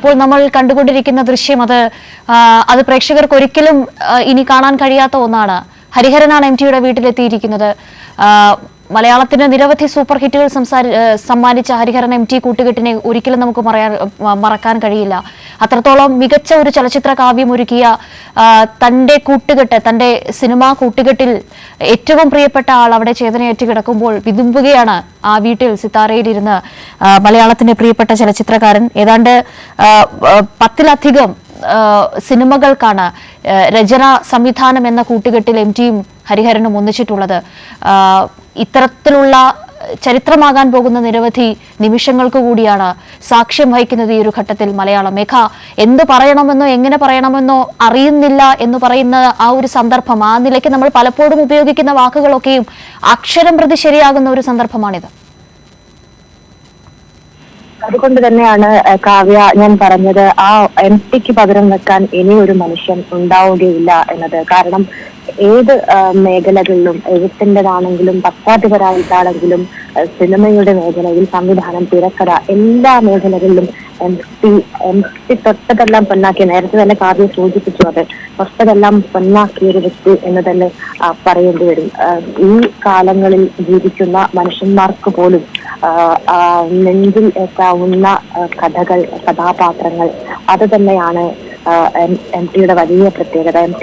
ഇപ്പോൾ നമ്മൾ കണ്ടുകൊണ്ടിരിക്കുന്ന ദൃശ്യം അത് പ്രേക്ഷകർക്ക് ഒരിക്കലും ഇനി കാണാൻ കഴിയാത്ത ഒന്നാണ്. ഹരിഹരനാണ് MTയുടെ വീട്ടിലെത്തിയിരിക്കുന്നത്. മലയാളത്തിന് നിരവധി സൂപ്പർ ഹിറ്റുകൾ സമ്മാനിച്ച ഹരിഹരൻ MT കൂട്ടുകെട്ടിനെ ഒരിക്കലും നമുക്ക് മറക്കാൻ കഴിയില്ല. അത്രത്തോളം മികച്ച ഒരു ചലച്ചിത്ര കാവ്യം ഒരുക്കിയ തന്റെ കൂട്ടുകെട്ട്, തന്റെ സിനിമാ കൂട്ടുകെട്ടിൽ ഏറ്റവും പ്രിയപ്പെട്ട ആൾ അവിടെ ചേതനയേറ്റ് കിടക്കുമ്പോൾ വിതുമ്പുകയാണ് ആ വീട്ടിൽ സിത്താരയിലിരുന്ന് മലയാളത്തിന്റെ പ്രിയപ്പെട്ട ചലച്ചിത്രകാരൻ. ഏതാണ്ട് 10-ലധികം സിനിമകൾക്കാണ് രചന, സംവിധാനം എന്ന കൂട്ടുകെട്ടിൽ MTയും ഹരിഹരനും ഒന്നിച്ചിട്ടുള്ളത്. ഇത്തരത്തിലുള്ള ചരിത്രമാകാൻ പോകുന്ന നിരവധി നിമിഷങ്ങൾക്ക് കൂടിയാണ് സാക്ഷ്യം വഹിക്കുന്നത് ഈ ഒരു ഘട്ടത്തിൽ മലയാളം. മേഘ, എന്ത് പറയണമെന്നോ എങ്ങനെ പറയണമെന്നോ അറിയുന്നില്ല എന്ന് പറയുന്ന ആ ഒരു സന്ദർഭം, ആ നിലയ്ക്ക് നമ്മൾ പലപ്പോഴും ഉപയോഗിക്കുന്ന വാക്കുകളൊക്കെയും അക്ഷരം പ്രതി ശരിയാകുന്ന ഒരു സന്ദർഭമാണിത്. അതുകൊണ്ട് തന്നെയാണ് കാവ്യ ഞാൻ പറഞ്ഞത്, ആ MTക്ക് പകരം വെക്കാൻ ഇനി ഒരു മനുഷ്യൻ ഉണ്ടാവുകയില്ല എന്നത്. കാരണം ഏത് മേഖലകളിലും, എഴുത്തിൻ്റെതാണെങ്കിലും പശ്ചാത്തലപരമായിട്ടാണെങ്കിലും സിനിമയുടെ മേഖലയിൽ, സംവിധാനം, തിരക്കഥ, എല്ലാ മേഖലകളിലും MT തൊട്ടതെല്ലാം പൊന്നാക്കിയ, നേരത്തെ തന്നെ കാവ്യ സൂചിപ്പിച്ചു, അത് തൊട്ടതെല്ലാം പൊന്നാക്കിയ ഒരു വ്യക്തി എന്ന് തന്നെ പറയേണ്ടി വരും. ഈ കാലങ്ങളിൽ ജീവിക്കുന്ന മനുഷ്യന്മാർക്ക് പോലും നെഞ്ചിൽ എത്താവുന്ന കഥകൾ, കഥാപാത്രങ്ങൾ, അത് തന്നെയാണ് MTയുടെ വലിയ പ്രത്യേകത. MT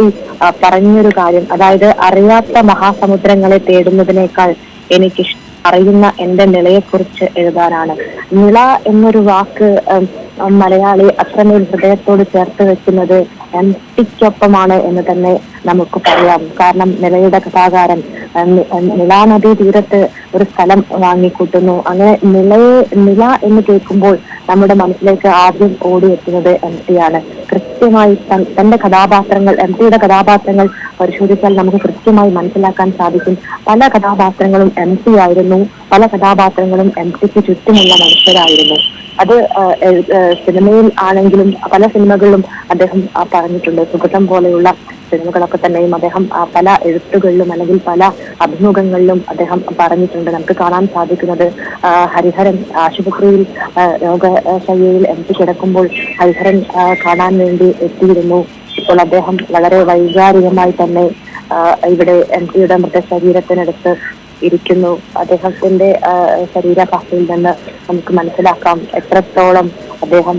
പറഞ്ഞൊരു കാര്യം, അതായത് അറിയാത്ത മഹാസമുദ്രങ്ങളെ തേടുന്നതിനേക്കാൾ എനിക്കിഷ്ടം അറിയുന്ന എന്റെ നിളയെക്കുറിച്ച് എഴുതാനാണ്. നിള എന്നൊരു വാക്ക് മലയാളി അത്രമേൽ ഹൃദയത്തോട് ചേർത്ത് വെക്കുന്നത് MTക്കൊപ്പമാണ് എന്ന് തന്നെ നമുക്ക് പറയാം. കാരണം നിളയുടെ കഥാകാരൻ നിളാനദീ തീരത്ത് ഒരു സ്ഥലം വാങ്ങിക്കൂട്ടുന്നു. അങ്ങനെ നിള എന്ന് കേൾക്കുമ്പോൾ നമ്മുടെ മനസ്സിലേക്ക് ആദ്യം ഓടിയെത്തുന്നത് MTയാണ്. കൃത്യമായി തന്റെ കഥാപാത്രങ്ങൾ, MTയുടെ കഥാപാത്രങ്ങൾ പരിശോധിച്ചാൽ നമുക്ക് കൃത്യമായി മനസ്സിലാക്കാൻ സാധിക്കും. പല കഥാപാത്രങ്ങളും MT ആയിരുന്നു, പല കഥാപാത്രങ്ങളും MTക്ക് ചുറ്റുമുള്ള മനുഷ്യരായിരുന്നു. അത് സിനിമയിൽ ആണെങ്കിലും പല സിനിമകളിലും അദ്ദേഹം പറഞ്ഞിട്ടുണ്ട്. സുഗതം പോലെയുള്ള സിനിമകളൊക്കെ തന്നെയും അദ്ദേഹം പല എഴുത്തുകളിലും അല്ലെങ്കിൽ പല അഭിമുഖങ്ങളിലും അദ്ദേഹം പറഞ്ഞിട്ടുണ്ട്. നമുക്ക് കാണാൻ സാധിക്കുന്നത് ഹരിഹരൻ ആശുപത്രിയിൽ രോഗശയ്യയിൽ MT കിടക്കുമ്പോൾ ഹരിഹരൻ കാണാൻ വേണ്ടി എത്തിയിരുന്നു. ഇപ്പോൾ അദ്ദേഹം വളരെ വൈകാരികമായി തന്നെ ഇവിടെ MTയുടെ മൃതശരീരത്തിനടുത്ത് ഇരിക്കുന്നു. അദ്ദേഹത്തിന്റെ ശരീരഭാഷയിൽ നിന്ന് നമുക്ക് മനസ്സിലാക്കാം എത്രത്തോളം അദ്ദേഹം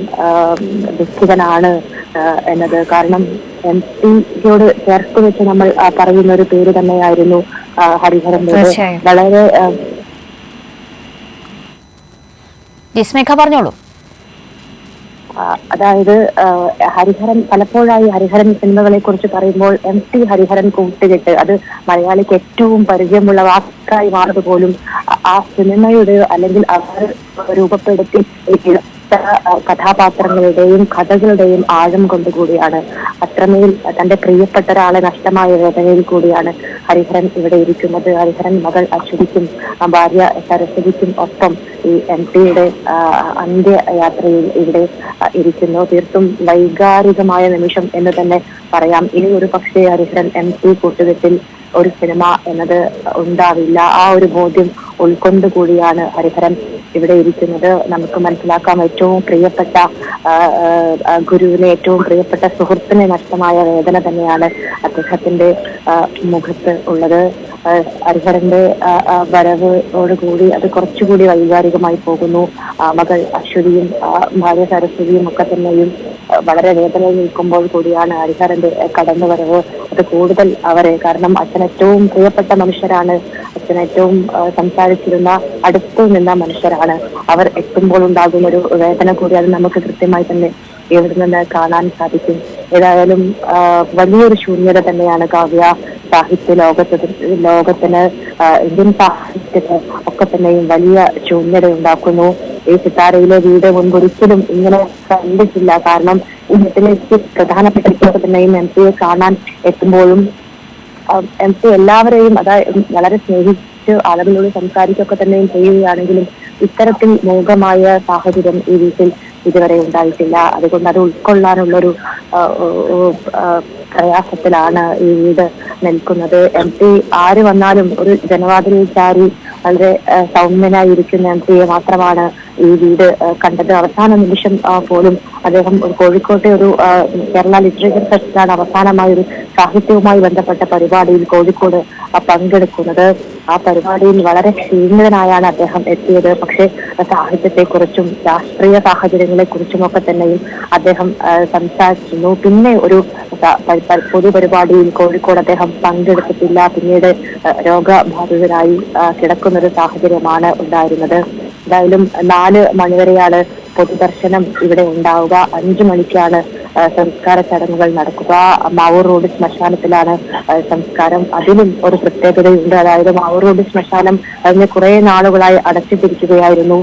ദുഃഖിതനാണ് എന്നത്. കാരണം MTയോട് ചേർത്ത് വെച്ച് നമ്മൾ പറയുന്ന ഒരു പേര് തന്നെയായിരുന്നു ഹരിഹരന്റെ. വളരെ പറഞ്ഞോളൂ. അതായത് ഹരിഹരൻ, പലപ്പോഴായി ഹരിഹരൻ സിനിമകളെ കുറിച്ച് പറയുമ്പോൾ MT ഹരിഹരൻ കൂട്ടുകെട്ട്, അത് മലയാളിക്ക് ഏറ്റവും പരിചയമുള്ള വാക്കായി മാറുന്നത് പോലും ആ സിനിമയുടെ അല്ലെങ്കിൽ അവർ രൂപപ്പെടുത്തി കഥാപാത്രങ്ങളുടെയും കഥകളുടെയും ആഴം കൊണ്ടുകൂടിയാണ്. അത്രമേൽ തന്റെ പ്രിയപ്പെട്ട ഒരാളെ നഷ്ടമായ വേദനയിൽ കൂടിയാണ് ഹരിഹരൻ ഇവിടെ ഇരിക്കുന്നത്. ഹരിഹരൻ മകൾ അശ്വതിക്കും ഭാര്യ സരസ്വതിക്കും ഒപ്പം ഈ MTയുടെ അന്ത്യയാത്രയിൽ ഇവിടെ ഇരിക്കുന്നു. തീർത്തും വൈകാരികമായ നിമിഷം എന്ന് തന്നെ പറയാം. ഇനി ഒരു പക്ഷേ ഹരിഹരൻ MT കൂട്ടുകെട്ടിൽ ഒരു സിനിമ എന്നത് ഉണ്ടാവില്ല. ആ ഒരു ബോധ്യം ഉൾക്കൊണ്ടുകൂടിയാണ് ഹരിഹരൻ ഇവിടെ ഇരിക്കുന്നത്. നമുക്ക് മനസ്സിലാക്കാം, ഏറ്റവും പ്രിയപ്പെട്ട ഗുരുവിനെ, ഏറ്റവും പ്രിയപ്പെട്ട സുഹൃത്തിനെ നഷ്ടമായ വേദന തന്നെയാണ് അദ്ദേഹത്തിന്റെ മുഖത്ത് ഉള്ളത്. ഹരിഹരന്റെ വരവോടുകൂടി അത് കുറച്ചുകൂടി വൈകാരികമായി പോകുന്നു. മകൾ അശ്വതിയും ഭാര്യ സരസ്വതിയും ഒക്കെ തന്നെയും വളരെ വേദനയിൽ നിൽക്കുമ്പോൾ കൂടിയാണ് ഹരിഹരന്റെ കടന്നുവരവ്. അത് കൂടുതൽ അവരെ, കാരണം അച്ഛൻ ഏറ്റവും പ്രിയപ്പെട്ട മനുഷ്യരാണ്, അച്ഛൻ ഏറ്റവും സംസാരിച്ചിരുന്ന, അടുത്തു നിന്ന മനുഷ്യരാണ്. അവർ എത്തുമ്പോൾ ഉണ്ടാകുന്ന ഒരു വേദന കൂടി അത് നമുക്ക് കൃത്യമായി തന്നെ ഇവിടെ നിന്ന് കാണാൻ സാധിക്കും. ഏതായാലും വലിയൊരു ശൂന്യത തന്നെയാണ് കാവ്യ സാഹിത്യ ലോകത്തിന് ഇന്ത്യൻ സാഹിത്യത്തിന് ഒക്കെ തന്നെയും വലിയ ശൂന്യത ഉണ്ടാക്കുന്നു. ഈ സിത്താരയിലെ വീട് മുൻപൊരിക്കലും ഇങ്ങനെ കണ്ടിട്ടില്ല. കാരണം ഈ വീട്ടിലേക്ക് പ്രധാനപ്പെട്ട വ്യക്തിയൊക്കെ തന്നെയും MTയെ കാണാൻ എത്തുമ്പോഴും MT എല്ലാവരെയും അതായത് വളരെ സ്നേഹിച്ച് ആളുകളോട് സംസാരിക്കൊക്കെ തന്നെയും ചെയ്യുകയാണെങ്കിലും ഇത്തരത്തിൽ മൂകമായ സാഹചര്യം ഈ വീട്ടിൽ ഇതുവരെ ഉണ്ടായിട്ടില്ല. അതുകൊണ്ട് അത് ഉൾക്കൊള്ളാനുള്ളൊരു പ്രയാസത്തിലാണ് ഈ വീട് നിൽക്കുന്നത്. MT ആര് വന്നാലും ഒരു ജനവാതിലിൽ ചാരി വളരെ സൗമ്യനായിരിക്കുന്ന എം പിയെ മാത്രമാണ് ഈ വീട് കണ്ടത്. അവസാന നിമിഷം പോലും അദ്ദേഹം കോഴിക്കോട്ടെ ഒരു കേരള ലിറ്ററേച്ചർ ഫെസ്റ്റിലാണ് അവസാനമായ ഒരു സാഹിത്യവുമായി ബന്ധപ്പെട്ട പരിപാടിയിൽ കോഴിക്കോട് പങ്കെടുക്കുന്നത്. ആ പരിപാടിയിൽ വളരെ ക്ഷീണിതനായാണ് അദ്ദേഹം എത്തിയത്. പക്ഷേ സാഹിത്യത്തെക്കുറിച്ചും രാഷ്ട്രീയ സാഹചര്യങ്ങളെ കുറിച്ചുമൊക്കെ തന്നെയും അദ്ദേഹം സംസാരിച്ചിരുന്നു. പിന്നെ ഒരു പൊതുപരിപാടിയിൽ കോഴിക്കോട് അദ്ദേഹം പങ്കെടുത്തിട്ടില്ല. പിന്നീട് രോഗബാധിതനായി കിടക്കുന്ന ഒരു സാഹചര്യമാണ് ഉണ്ടായിരുന്നത്. എന്തായാലും 4 മണിവരെയാണ് പൊതുദർശനം ഇവിടെ ഉണ്ടാവുക. 5 മണിക്കാണ് സംസ്കാര ചടങ്ങുകൾ നടക്കുക. മാവൂർ റോഡ് ശ്മശാനത്തിലാണ് സംസ്കാരം. അതിലും ഒരു പ്രത്യേകതയുണ്ട്. അതായത് മാവൂർ റോഡ് ശ്മശാനം കഴിഞ്ഞ കുറെ നാളുകളായി അടച്ചിട്ടിരിക്കുകയായിരുന്നു.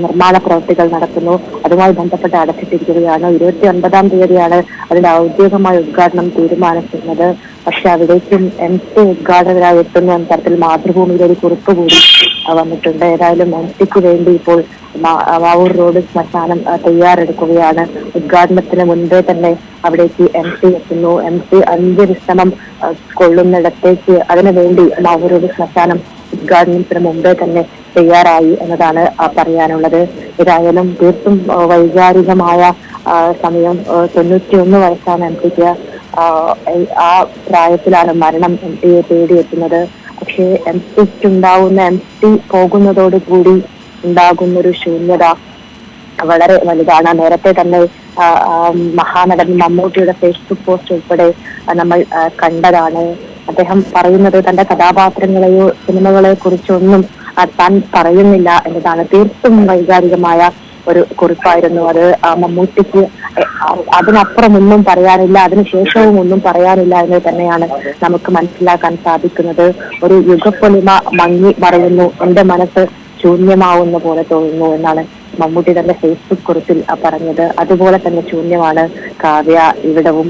നിർമ്മാണ പ്രവൃത്തികൾ നടക്കുന്നു. അതുമായി ബന്ധപ്പെട്ട് അടച്ചിട്ടിരിക്കുകയാണ്. 29-ാം തീയതിയാണ് അതിന്റെ ഔദ്യോഗികമായ ഉദ്ഘാടനം തീരുമാനിച്ചിരുന്നത്. പക്ഷെ അവിടേക്കും MC ഉദ്ഘാടകരായി എത്തുന്ന എന്ന തരത്തിൽ മാതൃഭൂമിയിലെ ഒരു കുറിപ്പ് കൂടി വന്നിട്ടുണ്ട്. ഏതായാലും MPക്ക് വേണ്ടി ഇപ്പോൾ മാവൂർ റോഡ് ശ്മശാനം തയ്യാറെടുക്കുകയാണ്. ഉദ്ഘാടനത്തിന് മുൻപേ തന്നെ അവിടേക്ക് MP എത്തുന്നു. MP അന്ത്യവിശ്രമം കൊള്ളുന്നിടത്തേക്ക് അതിനുവേണ്ടി മാവൂർ റോഡ് ശ്മശാനം ഉദ്ഘാടനത്തിന് മുമ്പേ തന്നെ തയ്യാറായി എന്നതാണ് പറയാനുള്ളത്. ഏതായാലും തീർത്തും വൈകാരികമായ സമയം. 91 വയസ്സാണ് MPക്ക്. ആ പ്രായത്തിലാണ് മരണം MPയെ തേടിയെത്തുന്നത്. പക്ഷേ MPക്കുണ്ടാവുന്ന MP പോകുന്നതോടുകൂടി ഉണ്ടാകുന്നൊരു ശൂന്യത വളരെ വലുതാണ്. നേരത്തെ തന്നെ മഹാനടൻ മമ്മൂട്ടിയുടെ ഫേസ്ബുക്ക് പോസ്റ്റ് ഉൾപ്പെടെ നമ്മൾ കണ്ടതാണ്. അദ്ദേഹം പറയുന്നത് തന്റെ കഥാപാത്രങ്ങളെയോ സിനിമകളെ കുറിച്ചൊന്നും താൻ പറയുന്നില്ല എന്നതാണ്. തീർത്തും വൈകാരികമായ ഒരു കുറിപ്പായിരുന്നു അത്. മമ്മൂട്ടിക്ക് അതിനപ്പുറം ഒന്നും പറയാനില്ല, അതിനുശേഷവും ഒന്നും പറയാനില്ല എന്ന് തന്നെയാണ് നമുക്ക് മനസ്സിലാക്കാൻ സാധിക്കുന്നത്. ഒരു യുഗപ്പൊലിമ മങ്ങി മറയുന്നു, എന്റെ മനസ്സ് ശൂന്യമാവുന്ന പോലെ തോന്നുന്നു എന്നാണ് മമ്മൂട്ടി തന്റെ ഫേസ്ബുക്ക് കുറിപ്പിൽ പറഞ്ഞത്. അതുപോലെ തന്നെ ശൂന്യമാണ് കാവ്യ ഇവിടവും.